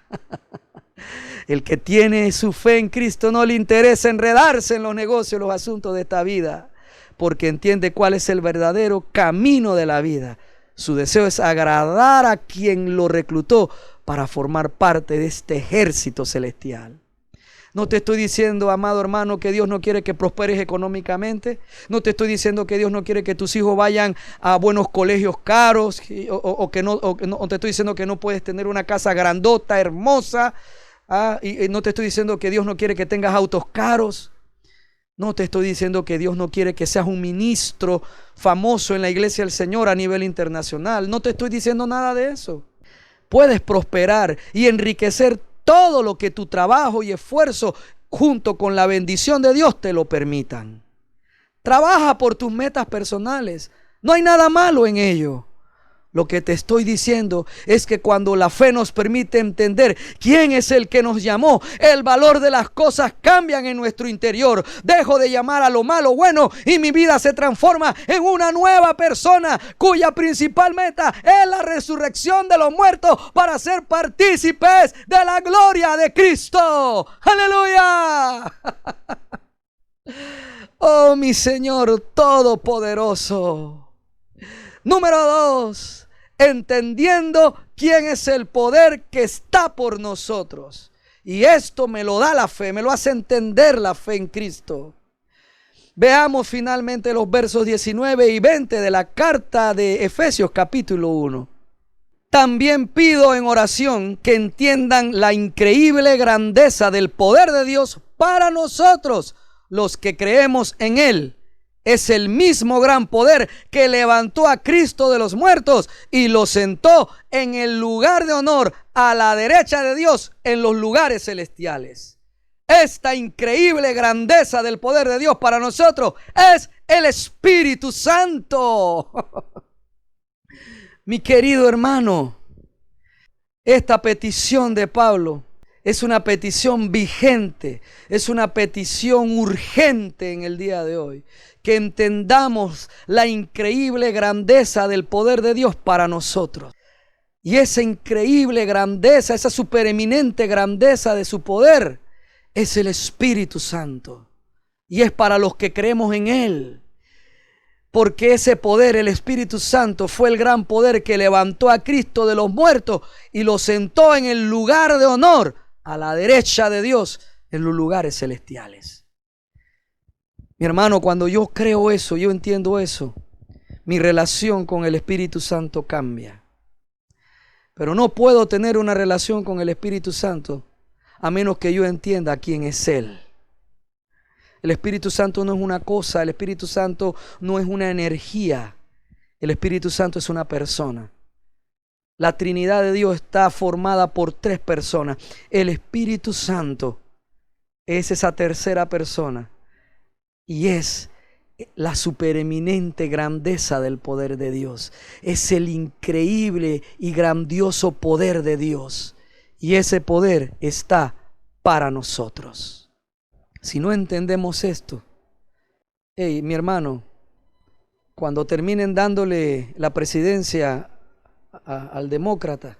El que tiene su fe en Cristo no le interesa enredarse en los negocios, los asuntos de esta vida, porque entiende cuál es el verdadero camino de la vida. Su deseo es agradar a quien lo reclutó para formar parte de este ejército celestial. No te estoy diciendo, amado hermano, que Dios no quiere que prosperes económicamente. No te estoy diciendo que Dios no quiere que tus hijos vayan a buenos colegios caros, o te estoy diciendo que no puedes tener una casa grandota, hermosa. Y no te estoy diciendo que Dios no quiere que tengas autos caros. No te estoy diciendo que Dios no quiere que seas un ministro famoso en la iglesia del Señor a nivel internacional. No te estoy diciendo nada de eso. Puedes prosperar y enriquecer todo lo que tu trabajo y esfuerzo junto con la bendición de Dios te lo permitan. Trabaja por tus metas personales. No hay nada malo en ello. Lo que te estoy diciendo es que cuando la fe nos permite entender quién es el que nos llamó, el valor de las cosas cambian en nuestro interior. Dejo de llamar a lo malo bueno y mi vida se transforma en una nueva persona cuya principal meta es la resurrección de los muertos para ser partícipes de la gloria de Cristo. ¡Aleluya! Oh, mi Señor Todopoderoso. Número 2, entendiendo quién es el poder que está por nosotros. Y esto me lo da la fe, me lo hace entender la fe en Cristo. Veamos finalmente los versos 19 y 20 de la carta de Efesios capítulo 1. También pido en oración que entiendan la increíble grandeza del poder de Dios para nosotros, los que creemos en Él. Es el mismo gran poder que levantó a Cristo de los muertos y lo sentó en el lugar de honor a la derecha de Dios en los lugares celestiales. Esta increíble grandeza del poder de Dios para nosotros es el Espíritu Santo. Mi querido hermano, esta petición de Pablo es una petición vigente, es una petición urgente en el día de hoy. Que entendamos la increíble grandeza del poder de Dios para nosotros. Y esa increíble grandeza, esa supereminente grandeza de su poder es el Espíritu Santo. Y es para los que creemos en Él. Porque ese poder, el Espíritu Santo, fue el gran poder que levantó a Cristo de los muertos y lo sentó en el lugar de honor a la derecha de Dios en los lugares celestiales. Mi hermano, cuando yo creo eso, yo entiendo eso, mi relación con el Espíritu Santo cambia. Pero no puedo tener una relación con el Espíritu Santo a menos que yo entienda quién es Él. El Espíritu Santo no es una cosa, el Espíritu Santo no es una energía, el Espíritu Santo es una persona. La Trinidad de Dios está formada por 3 personas. El Espíritu Santo es esa tercera persona. Y es la supereminente grandeza del poder de Dios. Es el increíble y grandioso poder de Dios. Y ese poder está para nosotros. Si no entendemos esto, mi hermano, cuando terminen dándole la presidencia al demócrata,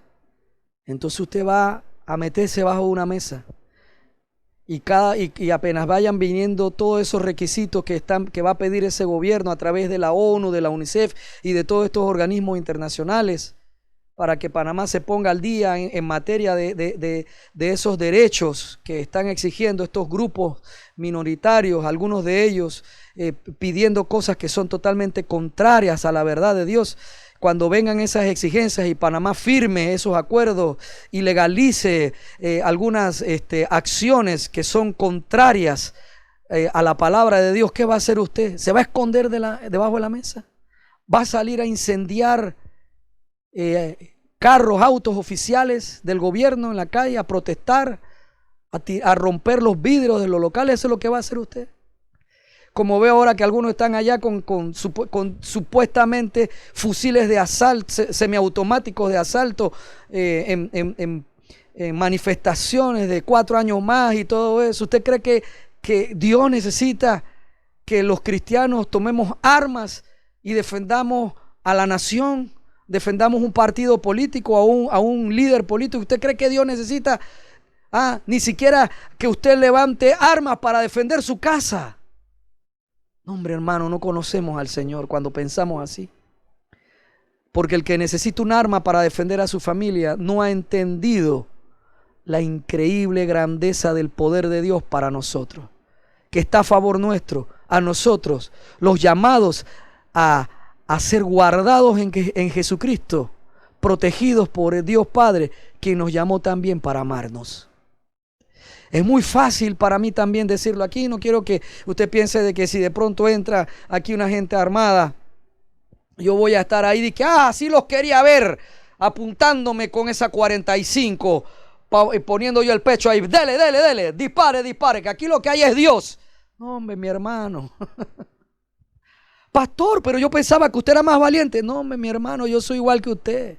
entonces usted va a meterse bajo una mesa Y apenas vayan viniendo todos esos requisitos que va a pedir ese gobierno a través de la ONU, de la UNICEF y de todos estos organismos internacionales, para que Panamá se ponga al día en materia de esos derechos que están exigiendo estos grupos minoritarios, algunos de ellos pidiendo cosas que son totalmente contrarias a la verdad de Dios. Cuando vengan esas exigencias y Panamá firme esos acuerdos y legalice algunas acciones que son contrarias a la palabra de Dios, ¿qué va a hacer usted? ¿Se va a esconder debajo de la mesa? ¿Va a salir a incendiar carros, autos oficiales del gobierno en la calle, a protestar, a romper los vidrios de los locales? ¿Eso es lo que va a hacer usted? Como veo ahora que algunos están allá con supuestamente fusiles de asalto, semiautomáticos de asalto, en manifestaciones de 4 años más y todo eso. ¿Usted cree que Dios necesita que los cristianos tomemos armas y defendamos a la nación, defendamos un partido político, a un líder político? ¿Usted cree que Dios necesita ni siquiera que usted levante armas para defender su casa? No, hombre, hermano, no conocemos al Señor cuando pensamos así. Porque el que necesita un arma para defender a su familia no ha entendido la increíble grandeza del poder de Dios para nosotros, que está a favor nuestro, a nosotros, los llamados a ser guardados en Jesucristo, protegidos por el Dios Padre, quien nos llamó también para amarnos. Es muy fácil para mí también decirlo aquí. No quiero que usted piense de que si de pronto entra aquí una gente armada, yo voy a estar ahí de que, sí los quería ver, apuntándome con esa 45, poniendo yo el pecho ahí, dele, dispare, que aquí lo que hay es Dios. No, hombre, mi hermano. Pastor, pero yo pensaba que usted era más valiente. No, hombre, mi hermano, yo soy igual que usted.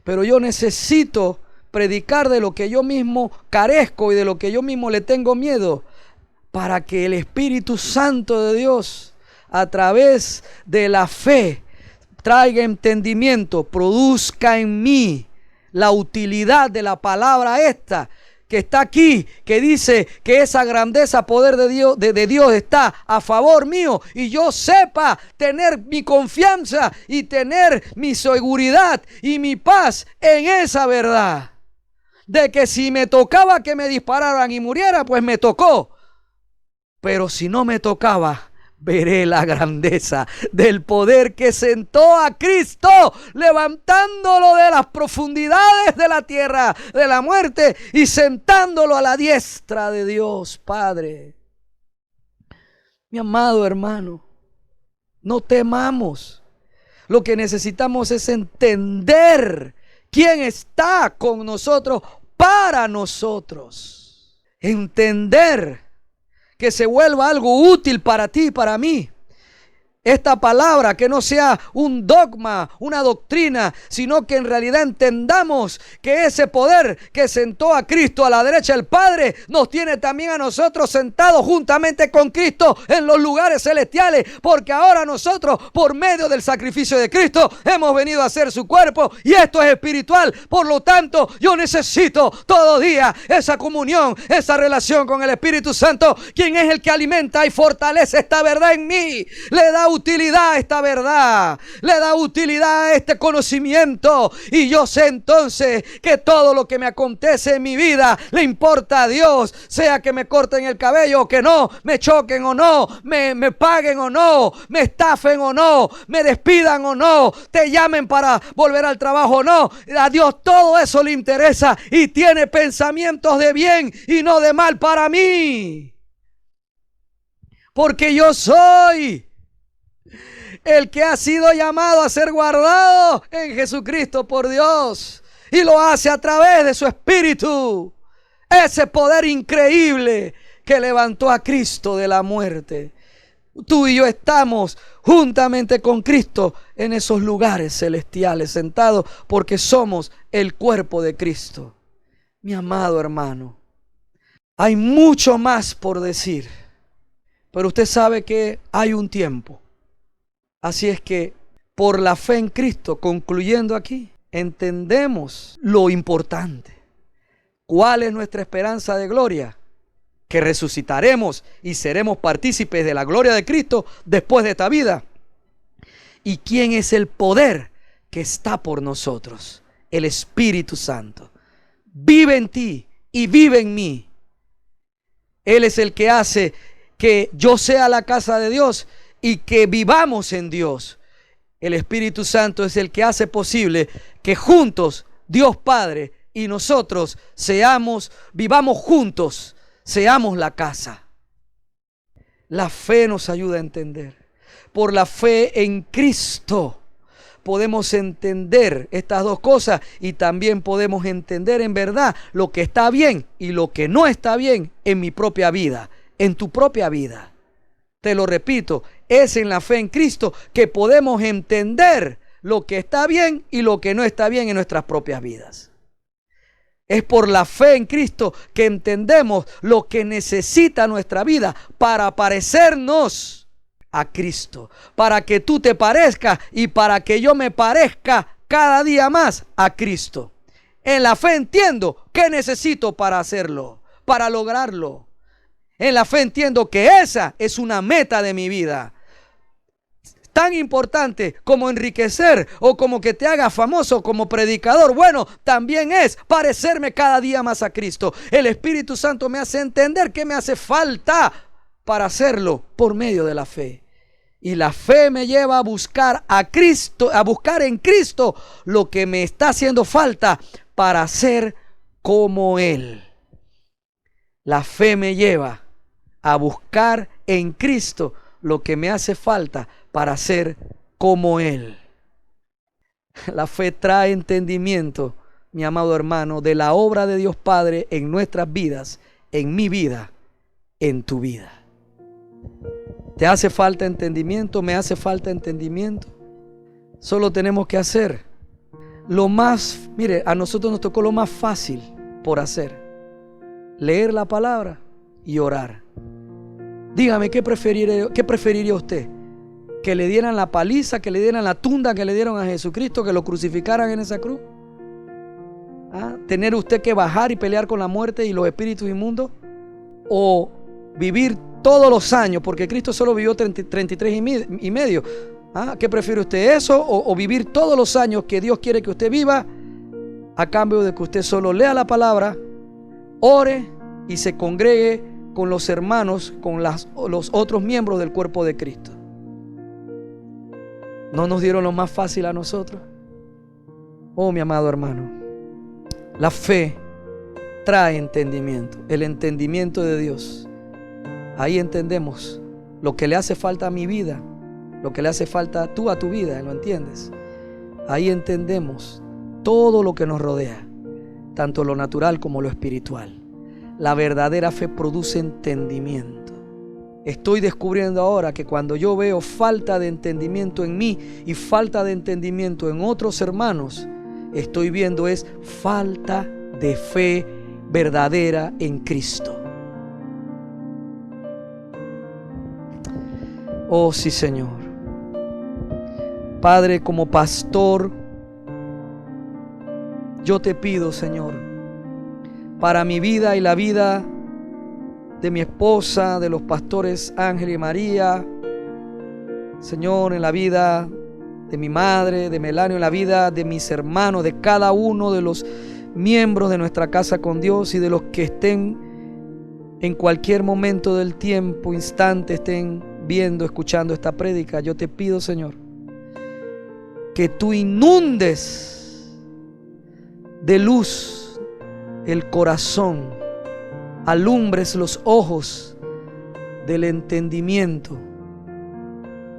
Pero yo necesito predicar de lo que yo mismo carezco y de lo que yo mismo le tengo miedo, para que el Espíritu Santo de Dios, a través de la fe, traiga entendimiento, produzca en mí la utilidad de la palabra esta que está aquí, que dice que esa grandeza, poder de Dios está a favor mío, y yo sepa tener mi confianza y tener mi seguridad y mi paz en esa verdad. De que si me tocaba que me dispararan y muriera, pues me tocó. Pero si no me tocaba, veré la grandeza del poder que sentó a Cristo, levantándolo de las profundidades de la tierra, de la muerte, y sentándolo a la diestra de Dios Padre. Mi amado hermano, no temamos. Lo que necesitamos es entender quién está con nosotros, para nosotros. Entender que se vuelva algo útil para ti y para mí. Esta palabra, que no sea un dogma, una doctrina, sino que en realidad entendamos que ese poder que sentó a Cristo a la derecha del Padre, nos tiene también a nosotros sentados juntamente con Cristo en los lugares celestiales, porque ahora nosotros, por medio del sacrificio de Cristo, hemos venido a ser su cuerpo, y esto es espiritual. Por lo tanto, yo necesito todo día esa comunión, esa relación con el Espíritu Santo, quien es el que alimenta y fortalece esta verdad en mí. Le da utilidad a esta verdad, le da utilidad a este conocimiento, y yo sé entonces que todo lo que me acontece en mi vida le importa a Dios, sea que me corten el cabello o que no, me choquen o no, me paguen o no, me estafen o no, me despidan o no, te llamen para volver al trabajo o no. A Dios todo eso le interesa, y tiene pensamientos de bien y no de mal para mí, porque yo soy el que ha sido llamado a ser guardado en Jesucristo por Dios, y lo hace a través de su Espíritu, ese poder increíble que levantó a Cristo de la muerte. Tú y yo estamos juntamente con Cristo en esos lugares celestiales, sentados, porque somos el cuerpo de Cristo. Mi amado hermano, hay mucho más por decir, pero usted sabe que hay un tiempo. Así es que, por la fe en Cristo, concluyendo aquí, entendemos lo importante. ¿Cuál es nuestra esperanza de gloria? Que resucitaremos y seremos partícipes de la gloria de Cristo después de esta vida. ¿Y quién es el poder que está por nosotros? El Espíritu Santo. Vive en ti y vive en mí. Él es el que hace que yo sea la casa de Dios y que vivamos en Dios. El Espíritu Santo es el que hace posible que juntos, Dios Padre y nosotros vivamos juntos, seamos la casa. La fe nos ayuda a entender. Por la fe en Cristo podemos entender estas dos cosas y también podemos entender en verdad lo que está bien y lo que no está bien en mi propia vida, en tu propia vida. Te lo repito, es en la fe en Cristo que podemos entender lo que está bien y lo que no está bien en nuestras propias vidas. Es por la fe en Cristo que entendemos lo que necesita nuestra vida para parecernos a Cristo, para que tú te parezcas y para que yo me parezca cada día más a Cristo. En la fe entiendo qué necesito para hacerlo, para lograrlo. En la fe entiendo que esa es una meta de mi vida. Tan importante como enriquecer o como que te haga famoso como predicador. Bueno, también es parecerme cada día más a Cristo. El Espíritu Santo me hace entender qué me hace falta para hacerlo por medio de la fe. Y la fe me lleva a buscar a Cristo, a buscar en Cristo lo que me está haciendo falta para ser como Él. La fe me lleva a buscar en Cristo lo que me hace falta para ser como Él. La fe trae entendimiento, mi amado hermano, de la obra de Dios Padre en nuestras vidas, en mi vida, en tu vida. ¿Te hace falta entendimiento? ¿Me hace falta entendimiento? Solo tenemos que hacer mire, a nosotros nos tocó lo más fácil por hacer: leer la palabra y orar. Dígame, ¿qué preferiría usted? ¿Que le dieran la paliza, que le dieran la tunda que le dieron a Jesucristo, que lo crucificaran en esa cruz? ¿Tener usted que bajar y pelear con la muerte y los espíritus inmundos? ¿O vivir todos los años, porque Cristo solo vivió 33 y medio? ¿Qué prefiere usted, eso o vivir todos los años que Dios quiere que usted viva, a cambio de que usted solo lea la palabra, ore y se congregue con los hermanos, con los otros miembros del cuerpo de Cristo? ¿No nos dieron lo más fácil a nosotros? Oh, mi amado hermano, la fe trae entendimiento, el entendimiento de Dios. Ahí entendemos lo que le hace falta a mi vida, lo que le hace falta tú a tu vida, ¿lo entiendes? Ahí entendemos todo lo que nos rodea, tanto lo natural como lo espiritual. La verdadera fe produce entendimiento. Estoy descubriendo ahora que cuando yo veo falta de entendimiento en mí y falta de entendimiento en otros hermanos, estoy viendo es falta de fe verdadera en Cristo. Oh sí, Señor. Padre, como pastor, yo te pido, Señor, para mi vida y la vida de mi esposa, de los pastores Ángel y María, Señor, en la vida de mi madre, de Melanio, en la vida de mis hermanos, de cada uno de los miembros de nuestra casa con Dios y de los que estén en cualquier momento del tiempo, instante, estén viendo, escuchando esta prédica. Yo te pido, Señor, que tú inundes de luz el corazón, alumbres los ojos del entendimiento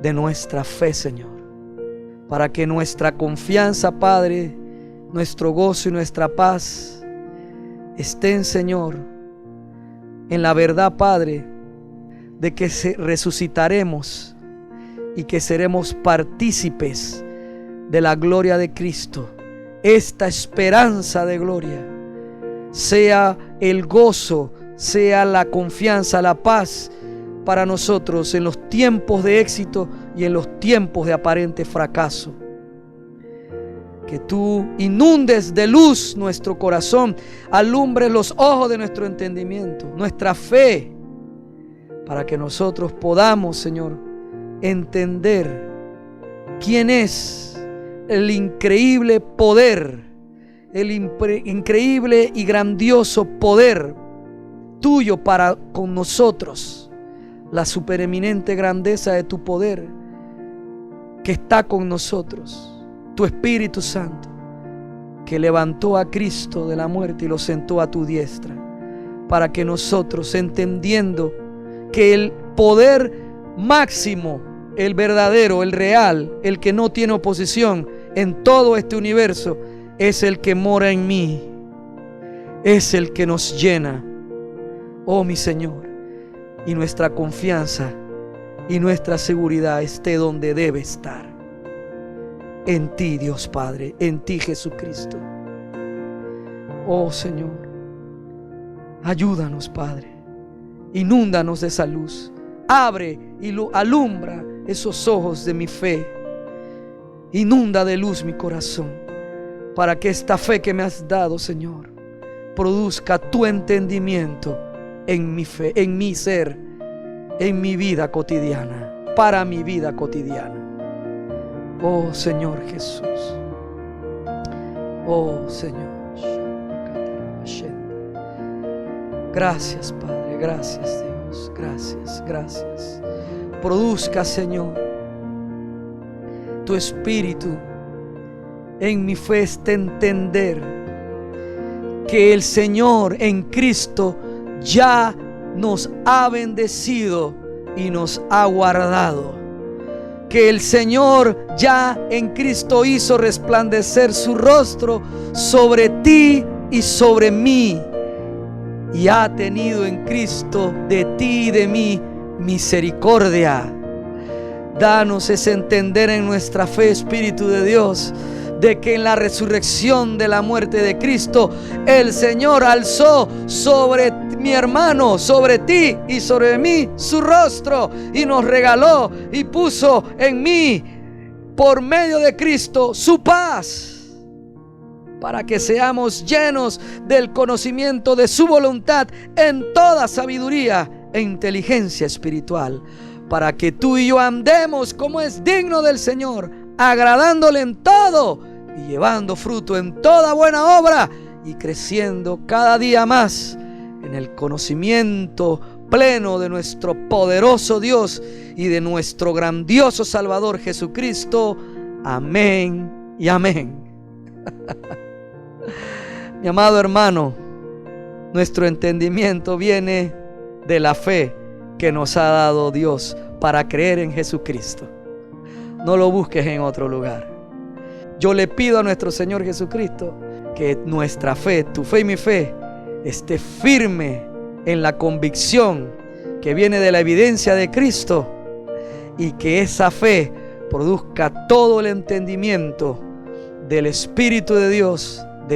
de nuestra fe, Señor, para que nuestra confianza, Padre, nuestro gozo y nuestra paz estén, Señor, en la verdad, Padre, de que resucitaremos y que seremos partícipes de la gloria de Cristo. Esta esperanza de gloria sea el gozo, sea la confianza, la paz para nosotros en los tiempos de éxito y en los tiempos de aparente fracaso. Que tú inundes de luz nuestro corazón, alumbres los ojos de nuestro entendimiento, nuestra fe, para que nosotros podamos, Señor, entender quién es el increíble poder, el increíble y grandioso poder tuyo para con nosotros, la supereminente grandeza de tu poder que está con nosotros. Tu Espíritu Santo, que levantó a Cristo de la muerte y lo sentó a tu diestra, para que nosotros, entendiendo que el poder máximo, el verdadero, el real, el que no tiene oposición en todo este universo, es el que mora en mí, es el que nos llena, oh mi Señor, y nuestra confianza y nuestra seguridad esté donde debe estar. En ti, Dios Padre, en ti, Jesucristo. Oh Señor, ayúdanos, Padre. Inúndanos de esa luz. Abre y alumbra esos ojos de mi fe. Inunda de luz mi corazón, para que esta fe que me has dado, Señor, produzca tu entendimiento en mi fe, en mi ser, en mi vida cotidiana, para mi vida cotidiana. Oh Señor Jesús, oh Señor. Gracias, Padre, gracias, Dios, gracias, gracias. Produzca, Señor, tu Espíritu en mi fe, este entender que el Señor en Cristo ya nos ha bendecido y nos ha guardado. Que el Señor ya en Cristo hizo resplandecer su rostro sobre ti y sobre mí, y ha tenido en Cristo de ti y de mí misericordia. Danos ese entender en nuestra fe, Espíritu de Dios, de que en la resurrección de la muerte de Cristo, el Señor alzó sobre mi hermano, sobre ti y sobre mí su rostro, y nos regaló y puso en mí, por medio de Cristo, su paz, para que seamos llenos del conocimiento de su voluntad en toda sabiduría e inteligencia espiritual, para que tú y yo andemos como es digno del Señor, agradándole en todo y llevando fruto en toda buena obra, y creciendo cada día más en el conocimiento pleno de nuestro poderoso Dios y de nuestro grandioso Salvador Jesucristo. Amén y amén. Mi amado hermano, nuestro entendimiento viene de la fe que nos ha dado Dios para creer en Jesucristo. No lo busques en otro lugar. Yo le pido a nuestro Señor Jesucristo que nuestra fe, tu fe y mi fe, esté firme en la convicción que viene de la evidencia de Cristo, y que esa fe produzca todo el entendimiento del Espíritu de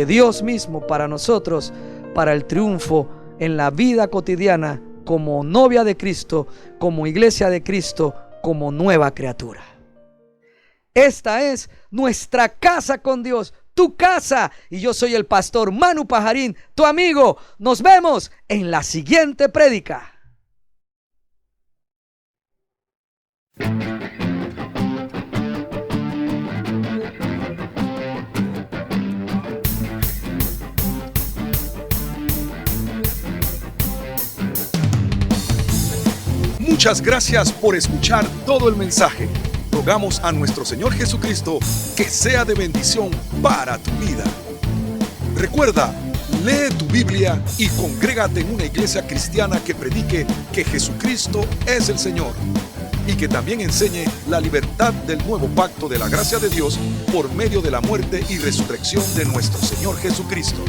Dios mismo para nosotros, para el triunfo en la vida cotidiana como novia de Cristo, como iglesia de Cristo, como nueva criatura. Esta es nuestra casa con Dios, tu casa, y yo soy el pastor Manu Pajarín, tu amigo. Nos vemos en la siguiente prédica. Muchas gracias por escuchar todo el mensaje. Rogamos a nuestro Señor Jesucristo que sea de bendición para tu vida. Recuerda, lee tu Biblia y congrégate en una iglesia cristiana que predique que Jesucristo es el Señor y que también enseñe la libertad del nuevo pacto de la gracia de Dios por medio de la muerte y resurrección de nuestro Señor Jesucristo.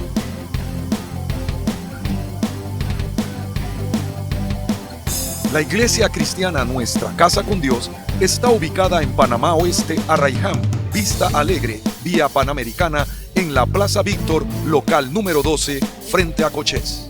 La iglesia cristiana Nuestra Casa con Dios está ubicada en Panamá Oeste, Arraiján, Vista Alegre, vía Panamericana, en la Plaza Víctor, local número 12, frente a Cochés.